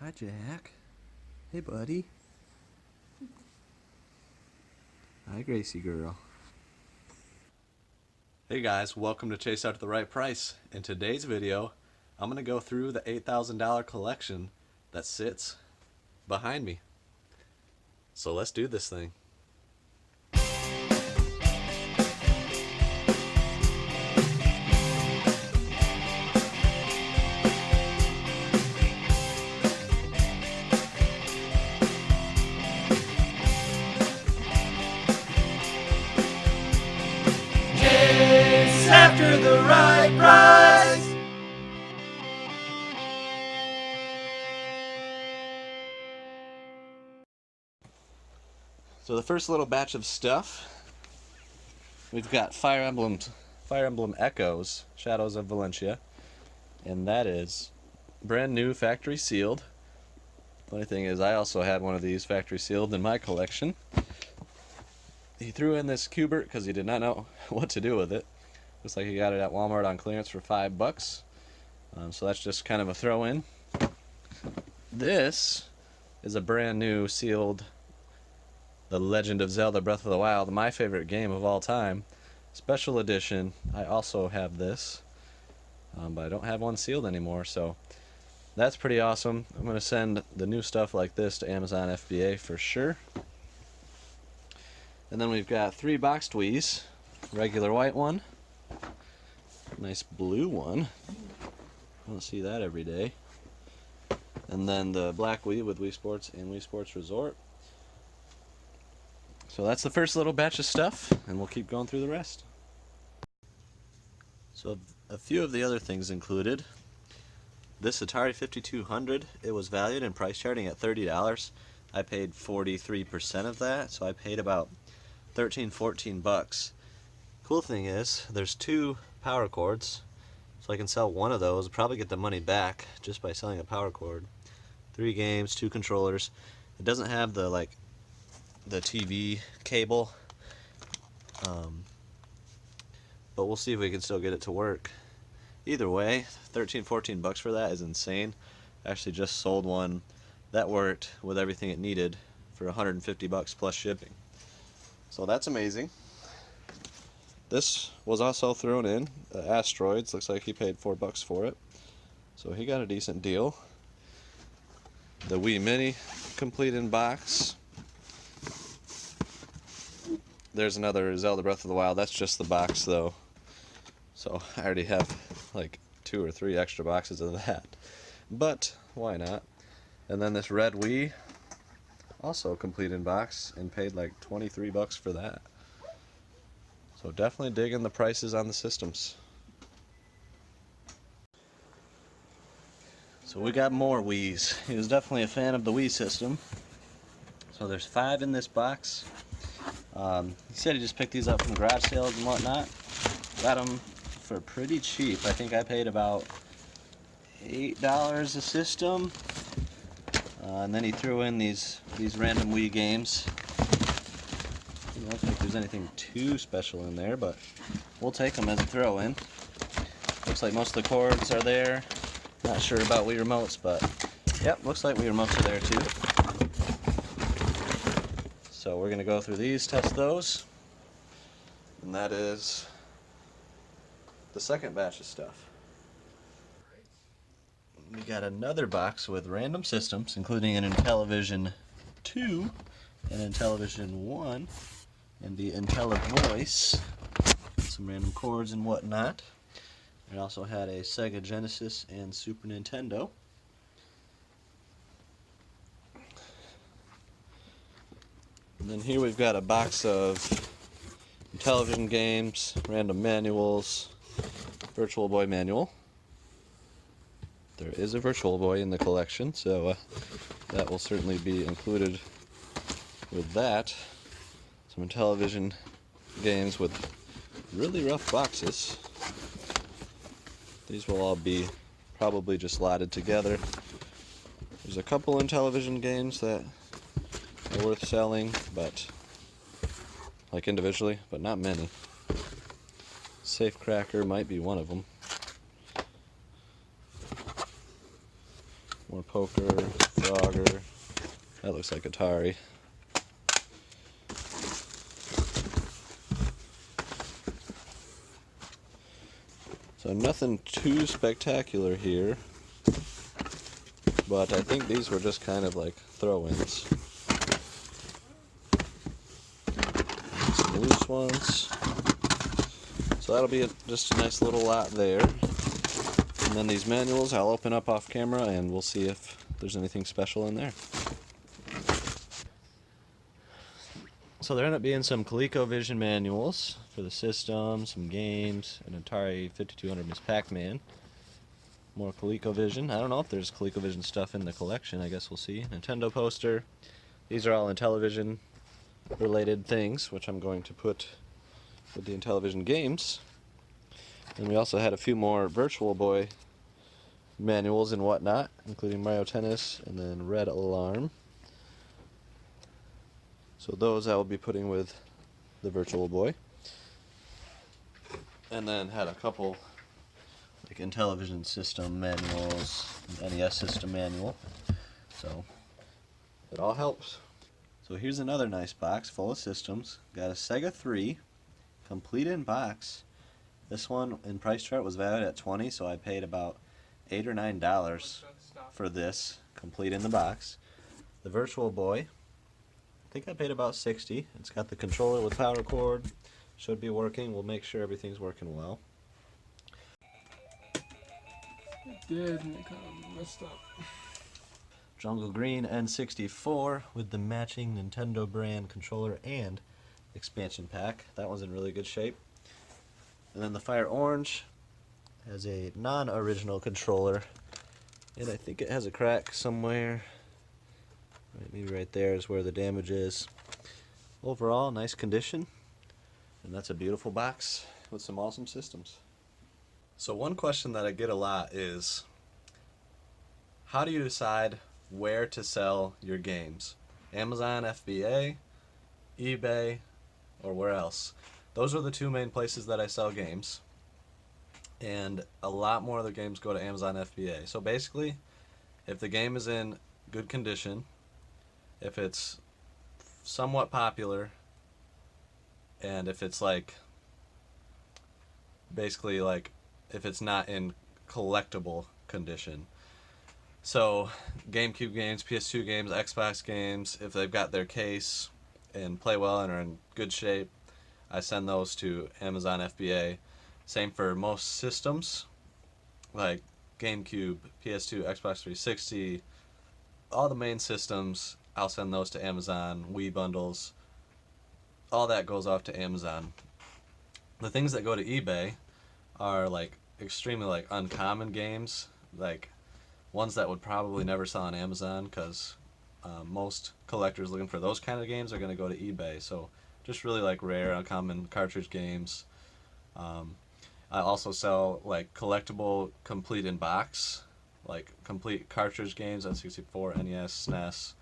Hi, Jack. Hey, buddy. Hi, Gracie girl. Hey guys, welcome to Chase After the Right Price. In today's video, I'm going to go through the $8,000 collection that sits behind me. So let's do this thing. Chase after the right price. So the first little batch of stuff, we've got Fire Emblem Echoes, Shadows of Valencia, and that is brand new factory sealed. Funny thing is, I also had one of these factory sealed in my collection. He threw in this Cubert because he did not know what to do with it. Looks like he got it at Walmart on clearance for $5. So that's just kind of a throw-in. This is a brand new sealed The Legend of Zelda Breath of the Wild, my favorite game of all time. Special edition. I also have this, but I don't have one sealed anymore, so that's pretty awesome. I'm going to send the new stuff like this to Amazon FBA for sure. And then we've got 3 boxed Wiis. Regular white one. Nice blue one. I don't see that every day. And then the black Wii with Wii Sports and Wii Sports Resort. So that's the first little batch of stuff, and we'll keep going through the rest. So a few of the other things included. This Atari 5200, it was valued in price charting at $30. I paid 43% of that, so I paid about 14 bucks. Cool thing is, there's 2 power cords, so I can sell one of those, probably get the money back just by selling a power cord. 3 games, 2 controllers. It doesn't have the the TV cable, but we'll see if we can still get it to work. Either way, 14 bucks for that is insane. I actually just sold one that worked with everything it needed for 150 bucks plus shipping. So that's amazing. This was also thrown in. Asteroids, looks like he paid $4 for it. So he got a decent deal. The Wii Mini, complete in box. There's another Zelda Breath of the Wild. That's just the box though. So I already have like 2 or 3 extra boxes of that. But why not? And then this red Wii, also complete in box, and paid like 23 bucks for that. So definitely digging the prices on the systems. So we got more Wiis. He was definitely a fan of the Wii system. So there's 5 in this box. He said he just picked these up from garage sales and whatnot. Got them for pretty cheap. I think I paid about $8 a system. And then he threw in these random Wii games. I don't think there's anything too special in there, but we'll take them as a throw-in. Looks like most of the cords are there. Not sure about Wii remotes, but yep, looks like Wii remotes are there too. So we're going to go through these, test those, and that is the second batch of stuff. We got another box with random systems, including an Intellivision 2, an Intellivision 1, and the IntelliVoice, some random cords and whatnot. It also had a Sega Genesis and Super Nintendo. And then here we've got a box of Intellivision games, random manuals, Virtual Boy manual. There is a Virtual Boy in the collection, so that will certainly be included with that. Some Intellivision games with really rough boxes. These will all be probably just slotted together. There's a couple Intellivision games that are worth selling, but like individually, but not many. Safecracker might be one of them. More poker, Frogger. That looks like Atari. So nothing too spectacular here, but I think these were just kind of like throw-ins. Some loose ones. So that'll be just a nice little lot there. And then these manuals I'll open up off camera and we'll see if there's anything special in there. So there ended up being some ColecoVision manuals for the system, some games, an Atari 5200 Miss Pac-Man. More ColecoVision. I don't know if there's ColecoVision stuff in the collection. I guess we'll see. Nintendo poster. These are all Intellivision related things, which I'm going to put with the Intellivision games. And we also had a few more Virtual Boy manuals and whatnot, including Mario Tennis and then Red Alarm. So those I will be putting with the Virtual Boy. And then had a couple like Intellivision system manuals, NES system manual. So it all helps. So here's another nice box full of systems. Got a Sega 3, complete in box. This one in price chart was valued at $20, so I paid about $8 or $9 for this, complete in the box. The Virtual Boy, I think I paid about $60. It's got the controller with power cord. Should be working. We'll make sure everything's working well. It did, and it kind of messed up. Jungle Green N64 with the matching Nintendo brand controller and expansion pack. That one's in really good shape. And then the Fire Orange has a non-original controller, and I think it has a crack somewhere. Maybe right there is where the damage is. Overall, nice condition, and that's a beautiful box with some awesome systems. So one question that I get a lot is, how do you decide where to sell your games? Amazon, FBA, eBay, or where else? Those are the two main places that I sell games, and a lot more of the games go to Amazon, FBA. So basically, if the game is in good condition, if it's somewhat popular, and if it's like, basically like, if it's not in collectible condition. So GameCube games, PS2 games, Xbox games, if they've got their case and play well and are in good shape, I send those to Amazon FBA. Same for most systems, like GameCube, PS2, Xbox 360, all the main systems, I'll send those to Amazon. Wii bundles, all that goes off to Amazon. The things that go to eBay are like extremely like uncommon games, like ones that would probably never sell on Amazon, because most collectors looking for those kind of games are going to go to eBay. So just really like rare, uncommon cartridge games. I also sell like collectible complete in box, like complete cartridge games, N64, NES, SNES.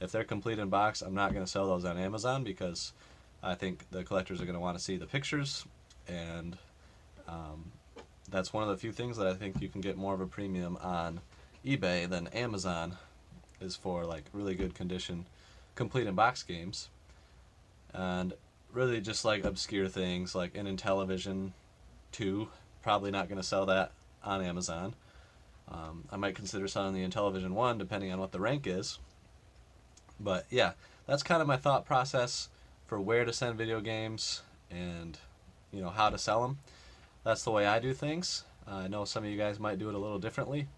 If they're complete in box, I'm not going to sell those on Amazon, because I think the collectors are going to want to see the pictures, and that's one of the few things that I think you can get more of a premium on eBay than Amazon is for like really good condition complete in box games. And really just like obscure things like an Intellivision 2, probably not going to sell that on Amazon. I might consider selling the Intellivision 1 depending on what the rank is. But yeah, that's kind of my thought process for where to send video games and, you know, how to sell them. That's the way I do things. I know some of you guys might do it a little differently.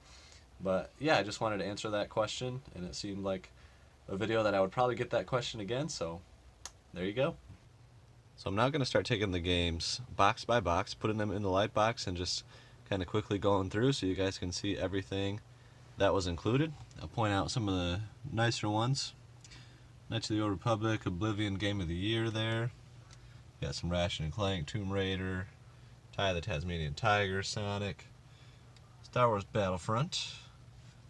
But yeah, I just wanted to answer that question, and it seemed like a video that I would probably get that question again, so there you go. So I'm now going to start taking the games box by box, putting them in the light box, and just kind of quickly going through so you guys can see everything that was included. I'll point out some of the nicer ones. Knights of the Old Republic, Oblivion Game of the Year there. Got some Ratchet and Clank, Tomb Raider, Tie of the Tasmanian Tiger, Sonic, Star Wars Battlefront.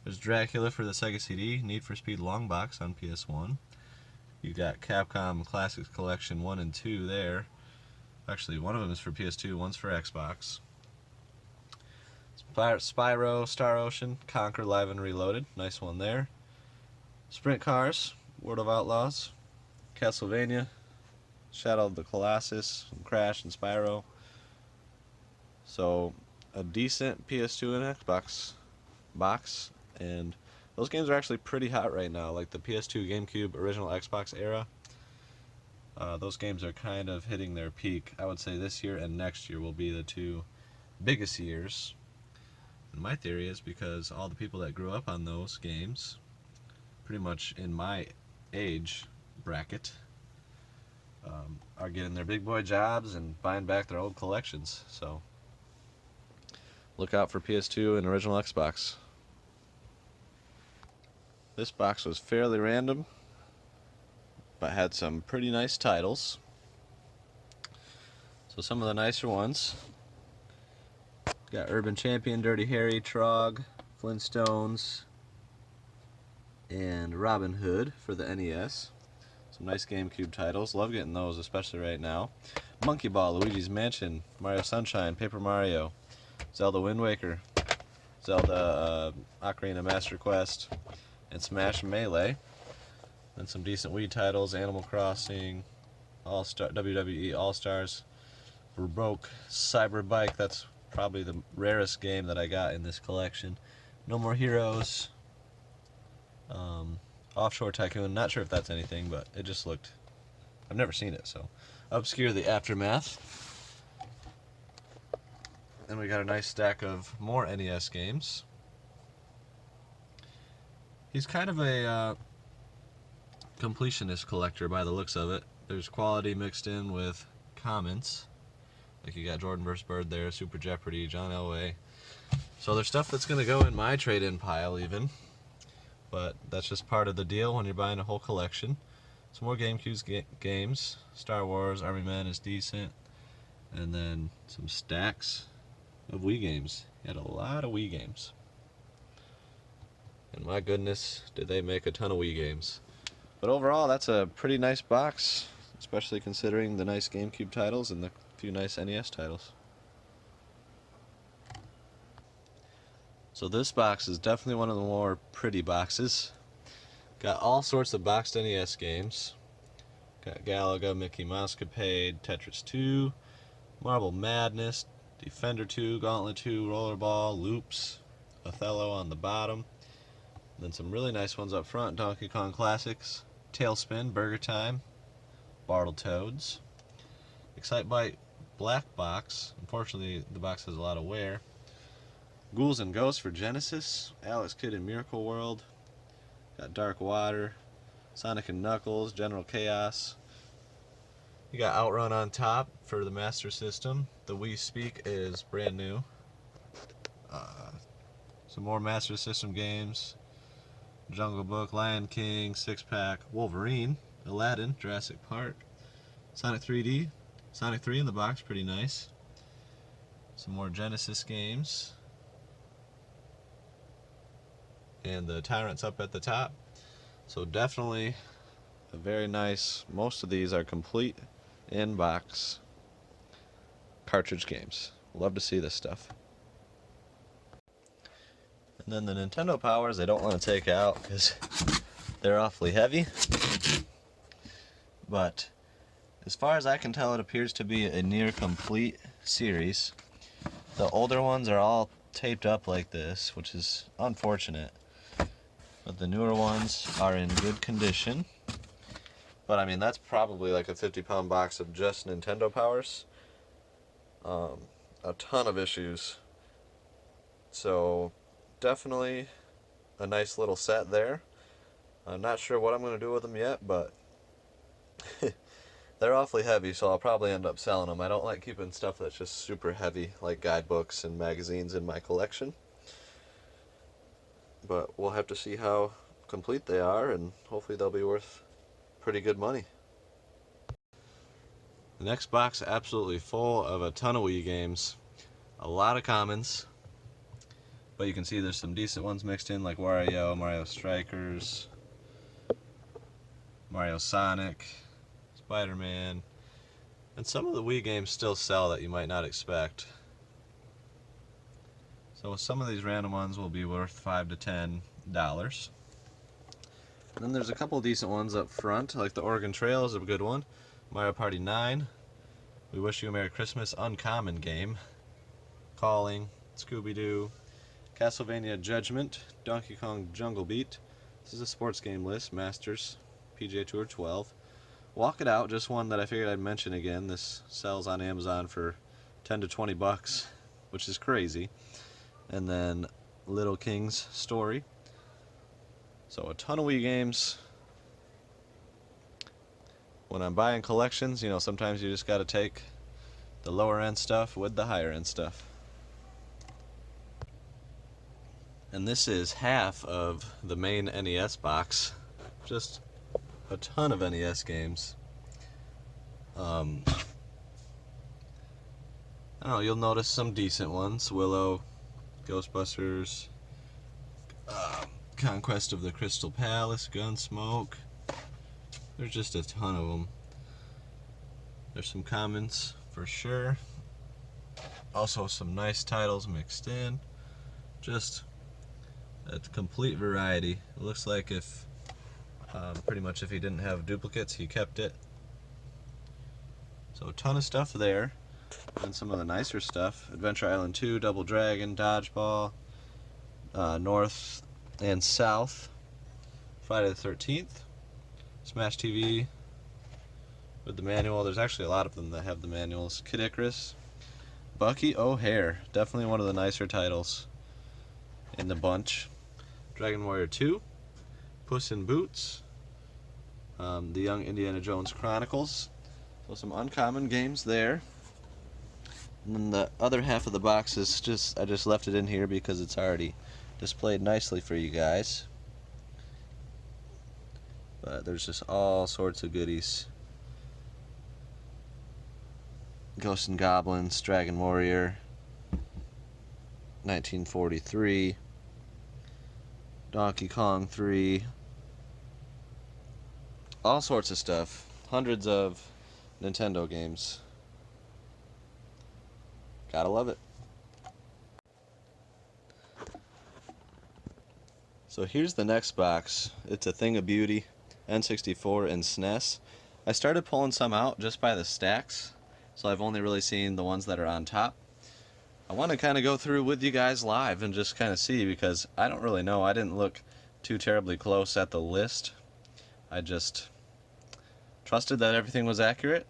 There's Dracula for the Sega CD, Need for Speed Long Box on PS1. You got Capcom Classics Collection 1 and 2 there. Actually, one of them is for PS2, one's for Xbox. Spyro, Star Ocean, Conquer Live and Reloaded. Nice one there. Sprint Cars, World of Outlaws, Castlevania, Shadow of the Colossus, Crash, and Spyro. So a decent PS2 and Xbox box, and those games are actually pretty hot right now. Like the PS2, GameCube, original Xbox era. Those games are kind of hitting their peak. I would say this year and next year will be the two biggest years. And my theory is because all the people that grew up on those games, pretty much in my age bracket, are getting their big boy jobs and buying back their old collections. So look out for PS2 and original Xbox. This box was fairly random, but had some pretty nice titles. So some of the nicer ones. Got Urban Champion, Dirty Harry, Trog, Flintstones, and Robin Hood for the NES. Some nice GameCube titles. Love getting those, especially right now. Monkey Ball, Luigi's Mansion, Mario Sunshine, Paper Mario, Zelda Wind Waker, Zelda Ocarina Master Quest, and Smash Melee. And some decent Wii titles, Animal Crossing, WWE All-Stars, Broke, Cyber Bike, that's probably the rarest game that I got in this collection. No More Heroes, Offshore Tycoon, not sure if that's anything, but it just looked, I've never seen it, so. Obscure the Aftermath. Then we got a nice stack of more NES games. He's kind of a completionist collector by the looks of it. There's quality mixed in with comments. Like you got Jordan vs. Bird there, Super Jeopardy, John Elway. So there's stuff that's going to go in my trade-in pile even. But that's just part of the deal when you're buying a whole collection. Some more GameCube games. Star Wars, Army Men is decent. And then some stacks of Wii games. He had a lot of Wii games. And my goodness, did they make a ton of Wii games. But overall, that's a pretty nice box, especially considering the nice GameCube titles and the few nice NES titles. So this box is definitely one of the more pretty boxes. Got all sorts of boxed NES games. Got Galaga, Mickey Mousecapade, Tetris 2, Marble Madness, Defender 2, Gauntlet 2, Rollerball, Loops, Othello on the bottom. And then some really nice ones up front, Donkey Kong Classics, Tailspin, Burger Time, Bartletoads, Excitebike Black Box. Unfortunately, the box has a lot of wear. Ghouls and Ghosts for Genesis, Alex Kidd in Miracle World, got Dark Water, Sonic and Knuckles, General Chaos. You got Outrun on top for the Master System. The Wii Speak is brand new. Some more Master System games. Jungle Book, Lion King, Six Pack, Wolverine, Aladdin, Jurassic Park, Sonic 3D, Sonic 3 in the box, pretty nice. Some more Genesis games. And the Tyrant's up at the top. So definitely a very nice, most of these are complete in-box cartridge games. Love to see this stuff. And then the Nintendo Powers I don't want to take out because they're awfully heavy. But as far as I can tell, it appears to be a near complete series. The older ones are all taped up like this, which is unfortunate. But the newer ones are in good condition. But I mean, that's probably like a 50-pound box of just Nintendo Powers. A ton of issues. So definitely a nice little set there. I'm not sure what I'm going to do with them yet, but they're awfully heavy, so I'll probably end up selling them. I don't like keeping stuff that's just super heavy, like guidebooks and magazines in my collection. But we'll have to see how complete they are, and hopefully they'll be worth pretty good money. The next box absolutely full of a ton of Wii games. A lot of commons. But you can see there's some decent ones mixed in, like Wario, Mario Strikers, Mario Sonic, Spider-Man. And some of the Wii games still sell that you might not expect. So some of these random ones will be worth $5 to $10. And then there's a couple decent ones up front, like the Oregon Trail is a good one. Mario Party 9. We Wish You a Merry Christmas, Uncommon Game. Calling, Scooby-Doo, Castlevania Judgment, Donkey Kong Jungle Beat. This is a sports game list, Masters, PGA Tour 12. Walk It Out, just one that I figured I'd mention again. This sells on Amazon for 10 to 20 bucks, which is crazy. And then Little King's Story. So a ton of Wii games. When I'm buying collections, you know, sometimes you just got to take the lower end stuff with the higher end stuff. And this is half of the main NES box. Just a ton of NES games. I don't know, you'll notice some decent ones. Willow, Ghostbusters, Conquest of the Crystal Palace, Gunsmoke. There's just a ton of them. There's some commons for sure. Also some nice titles mixed in. Just a complete variety. It looks like if pretty much if he didn't have duplicates, he kept it. So a ton of stuff there. And some of the nicer stuff. Adventure Island 2, Double Dragon, Dodgeball, North and South, Friday the 13th, Smash TV with the manual. There's actually a lot of them that have the manuals. Kid Icarus, Bucky O'Hare, definitely one of the nicer titles in the bunch. Dragon Warrior 2, Puss in Boots, The Young Indiana Jones Chronicles. So some uncommon games there. And then the other half of the box is just, I just left it in here because it's already displayed nicely for you guys. But there's just all sorts of goodies. Ghosts and Goblins, Dragon Warrior, 1943, Donkey Kong 3, all sorts of stuff. Hundreds of Nintendo games. Gotta love it. So here's the next box. It's a thing of beauty. N64 and SNES. I started pulling some out just by the stacks, so I've only really seen the ones that are on top. I want to kind of go through with you guys live and just kind of see, because I don't really know. I didn't look too terribly close at the list. I just trusted that everything was accurate.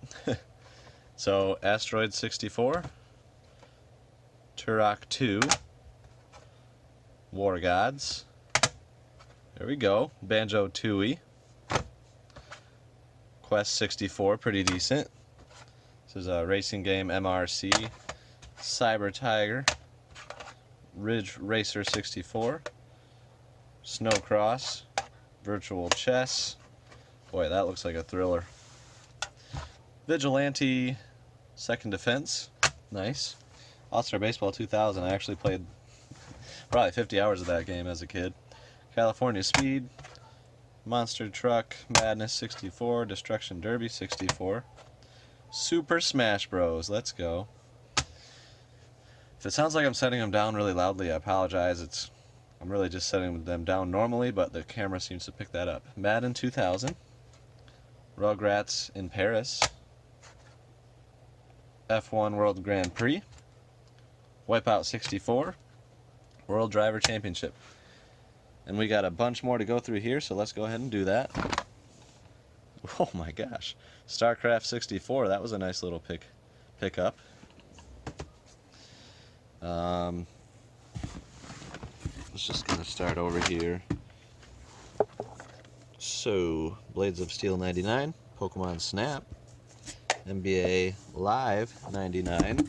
So Asteroid 64, Turok 2, War Gods, there we go, Banjo-Tooie, Quest 64, pretty decent. This is a racing game, MRC, Cyber Tiger, Ridge Racer 64, Snowcross, Virtual Chess, boy that looks like a thriller, Vigilante, Second Defense, nice, All-Star Baseball 2000, I actually played probably 50 hours of that game as a kid, California Speed, Monster Truck Madness 64, Destruction Derby 64, Super Smash Bros. Let's go. If it sounds like I'm setting them down really loudly, I apologize. I'm really just setting them down normally, but the camera seems to pick that up. Madden 2000, Rugrats in Paris, F1 World Grand Prix, Wipeout 64, World Driver Championship. And we got a bunch more to go through here, so let's go ahead and do that. Oh my gosh. StarCraft 64, that was a nice little pick up. Let's just gonna start over here. So, Blades of Steel 99, Pokemon Snap, NBA Live 99.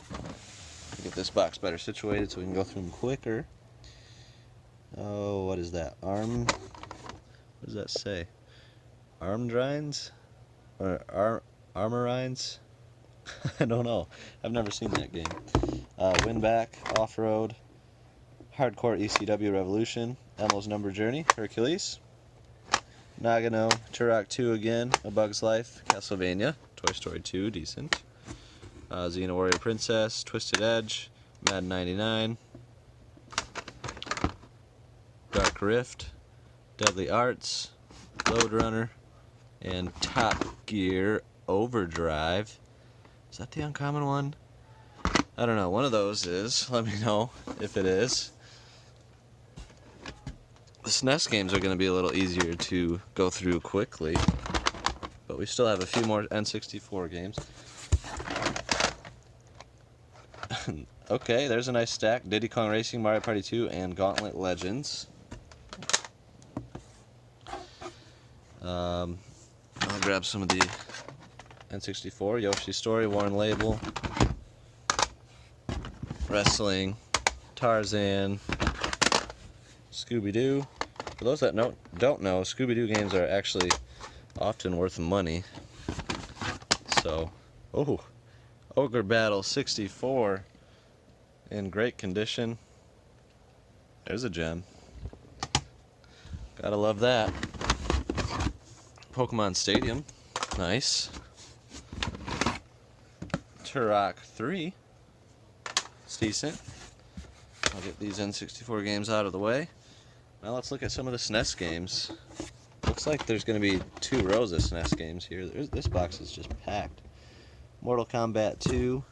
Get this box better situated so we can go through them quicker. Oh, what is that? What does that say? Armdrines? Or Armorines? I don't know. I've never seen that game. Winback, Off-Road, Hardcore ECW Revolution, Elmo's Number Journey, Hercules, Nagano, Turok 2 again, A Bug's Life, Castlevania, Toy Story 2, decent, Xena Warrior Princess, Twisted Edge, Madden 99, Rift, Deadly Arts, Load Runner, and Top Gear Overdrive. Is that the uncommon one? I don't know. One of those is. Let me know if it is. The SNES games are going to be a little easier to go through quickly, but we still have a few more N64 games. Okay, there's a nice stack. Diddy Kong Racing, Mario Party 2, and Gauntlet Legends. I'll grab some of the N64, Yoshi's Story, Worn Label, Reselling, Tarzan, Scooby-Doo. For those that don't know, Scooby-Doo games are actually often worth money. So, oh, Ogre Battle 64 in great condition. There's a gem. Gotta love that. Pokemon Stadium, nice. Turok 3, it's decent. I'll get these N64 games out of the way. Now let's look at some of the SNES games. Looks like there's going to be 2 rows of SNES games here. This box is just packed. Mortal Kombat 2,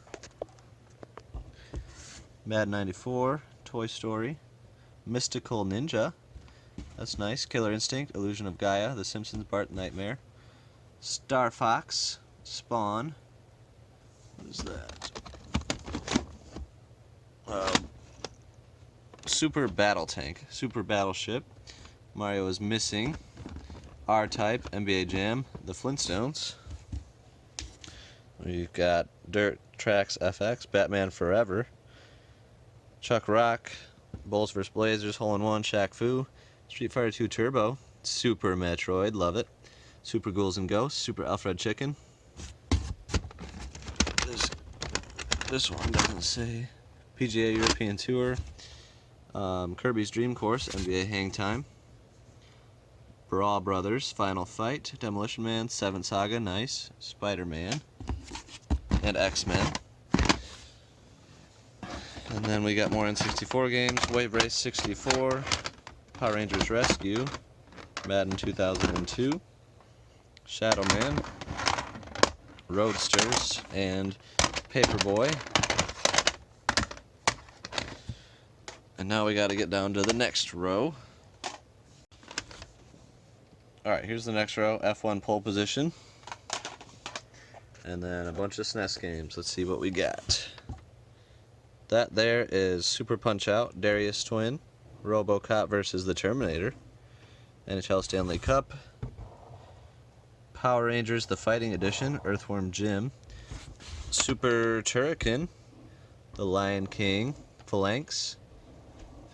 Mad 94, Toy Story, Mystical Ninja, that's nice. Killer Instinct, Illusion of Gaia, The Simpsons, Bart Nightmare, Star Fox, Spawn, what is that? Super Battle Tank, Super Battleship, Mario is Missing, R-Type, NBA Jam, The Flintstones. We've got Dirt Tracks FX, Batman Forever, Chuck Rock, Bulls vs. Blazers, Hole in One, Shaq Fu, Street Fighter 2 Turbo, Super Metroid, love it, Super Ghouls and Ghosts, Super Alfred Chicken. This one doesn't say. PGA European Tour, Kirby's Dream Course, NBA Hang Time, Brawl Brothers, Final Fight, Demolition Man, 7 Saga, nice, Spider-Man, and X-Men. And then we got more N64 games, Wave Race 64, Power Rangers Rescue, Madden 2002, Shadow Man, Roadsters, and Paperboy. And now we got to get down to the next row. Alright, here's the next row, F1 pole position. And then a bunch of SNES games. Let's see what we got. That there is Super Punch-Out, Darius Twin, RoboCop versus the Terminator, NHL Stanley Cup, Power Rangers The Fighting Edition, Earthworm Jim, Super Turrican, The Lion King, Phalanx,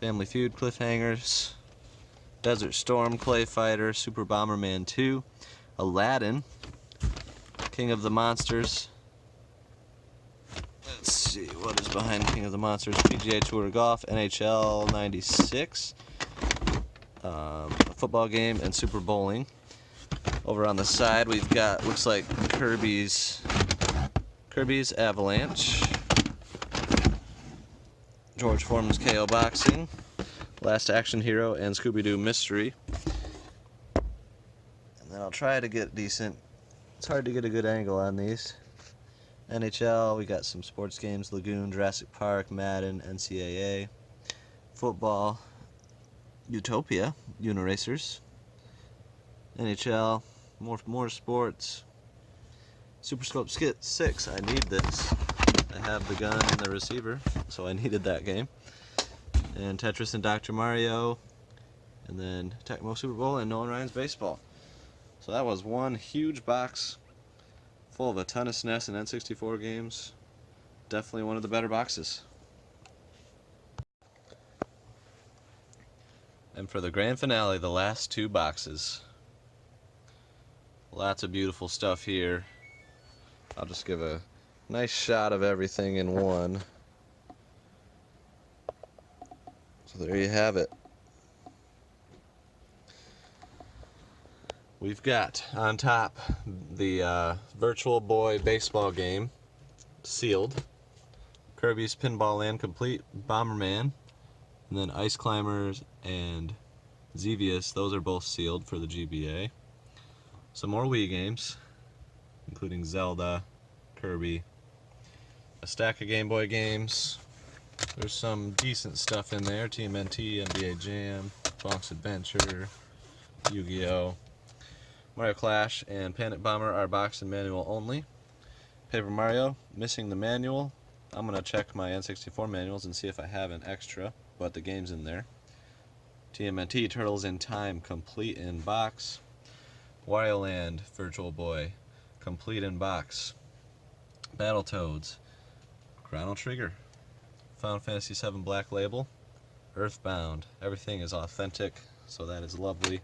Family Feud, Cliffhangers, Desert Storm, Clay Fighter, Super Bomberman 2, Aladdin, King of the Monsters. Let's see what is behind King of the Monsters. PGA Tour Golf, NHL 96, a football game, and Super Bowling. Over on the side, we've got, looks like Kirby's Avalanche, George Foreman's KO Boxing, Last Action Hero, and Scooby-Doo Mystery. And then I'll try to get decent. It's hard to get a good angle on these. NHL, we got some sports games, Lagoon, Jurassic Park, Madden, NCAA, football, Utopia, Uniracers, NHL, more sports, Super Scope Skit 6, I need this. I have the gun and the receiver, so I needed that game. And Tetris and Dr. Mario, and then Tecmo Super Bowl and Nolan Ryan's Baseball. So that was one huge box full of a ton of SNES and N64 games. Definitely one of the better boxes. And for the grand finale, the last 2 boxes. Lots of beautiful stuff here. I'll just give a nice shot of everything in one. So there you have it. We've got on top the Virtual Boy baseball game, sealed. Kirby's Pinball Land complete, Bomberman, and then Ice Climbers and Xevious, those are both sealed for the GBA. Some more Wii games, including Zelda, Kirby, a stack of Game Boy games. There's some decent stuff in there, TMNT, NBA Jam, Bonk's Adventure, Yu-Gi-Oh! Mario Clash and Panic Bomber are box and manual only. Paper Mario, missing the manual. I'm going to check my N64 manuals and see if I have an extra, but the game's in there. TMNT, Turtles in Time, complete in box. Wario Land, Virtual Boy, complete in box. Battletoads, Chrono Trigger, Final Fantasy VII Black Label, Earthbound. Everything is authentic, so that is lovely.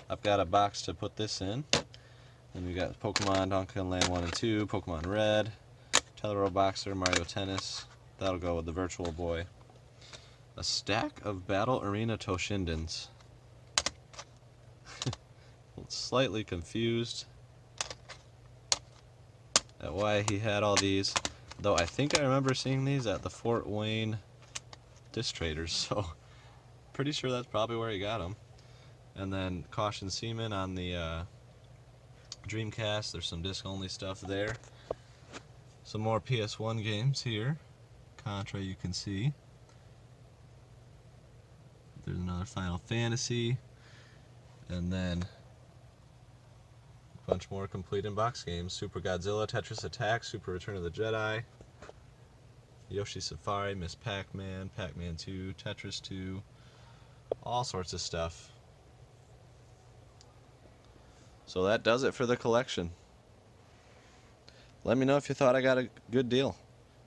I've got a box to put this in. Then we got Pokemon, Donkey Kong Land 1 and 2, Pokemon Red, Tellero Boxer, Mario Tennis. That'll go with the Virtual Boy. A stack of Battle Arena Toshindens. Slightly confused at why he had all these, though I think I remember seeing these at the Fort Wayne Disc Traders, so pretty sure that's probably where he got them. And then Caution Seaman on the Dreamcast. There's some disc-only stuff there. Some more PS1 games here. Contra, you can see. There's another Final Fantasy. And then a bunch more complete in-box games. Super Godzilla, Tetris Attack, Super Return of the Jedi, Yoshi Safari, Miss Pac-Man, Pac-Man 2, Tetris 2, all sorts of stuff. So that does it for the collection. Let me know if you thought I got a good deal.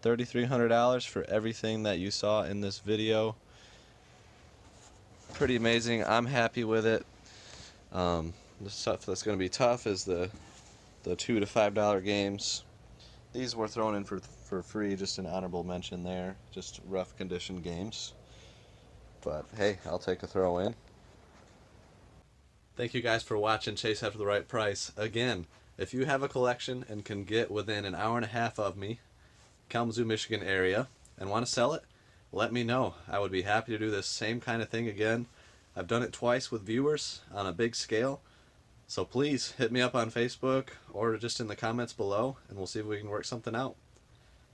$3,300 for everything that you saw in this video. Pretty amazing. I'm happy with it. The stuff that's going to be tough is the $2 to $5 games. These were thrown in for free, just an honorable mention there. Just rough condition games. But hey, I'll take a throw in. Thank you guys for watching Chase After the Right Price. Again, if you have a collection and can get within an hour and a half of me, Kalamazoo, Michigan area, and want to sell it, let me know. I would be happy to do this same kind of thing again. I've done it twice with viewers on a big scale. So please hit me up on Facebook or just in the comments below, and we'll see if we can work something out.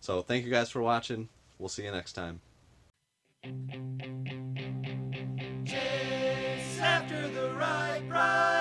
So thank you guys for watching. We'll see you next time. Chase after the right price.